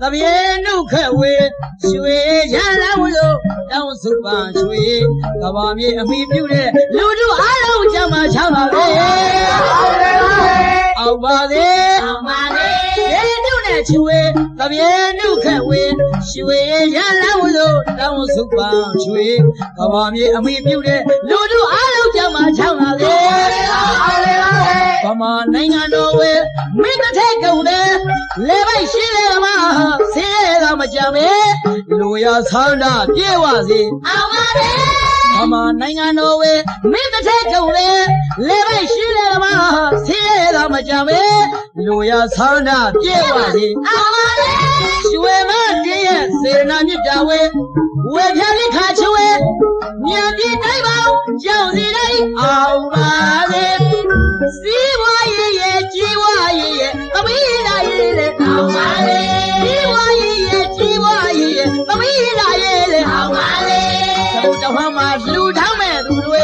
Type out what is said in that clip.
တပြေနုခက်ဝေရွှေရလာဝလို့တောင်းစုပန်ရွှေကဘာမြေအမိပြုတဲ့လူတို့အားလုံးကြမှာချမ်းပါလေအောင်ပါသေးအောင်ပါသေးရေနုနဲ့ချွေတပြေနုခက်ဝေရွှေရလာဝလို့တောင်းစုပန်ရွှေကဘာမြေအမိပြုတဲ့လူတို့အားလုံးကြမှာချမ်းပါလေဗမာနိုင်ငံတော်ဝေမင်းတစ်ထက်ကုန်တယ်လေပိုက်ရှိလေမှာဆေးကမကြံပဲလူရဆန္ဒပြေဝစေအောင်ပါလေဗမာနိုင်ငံတော်ဝေမင်းတစ်ထက်ကုန်တယ်လေပိုက်ရှိလေမှာဆေးကမကြံပဲလူရဆန္ဒပြေဝစေအောင်ပါလေရွှေမတည်းရဲ့စေနာမြစ်တာဝေဝေဖြာလိခါချွေညံပြေတိုင်းပါကြောက်စီတိုင်းအောင်ပါလေစီးပွားရေးရဲ့ကြီးပွားရေးရဲ့သမီးလာရေးလေအောင်ပါလေစီးပွားရေးရဲ့ကြီးပွားရေးရဲ့သမီးလာရေးလေအောင်ပါလေသုတ္တဝမှာလူထောင်းမဲ့သူတွေ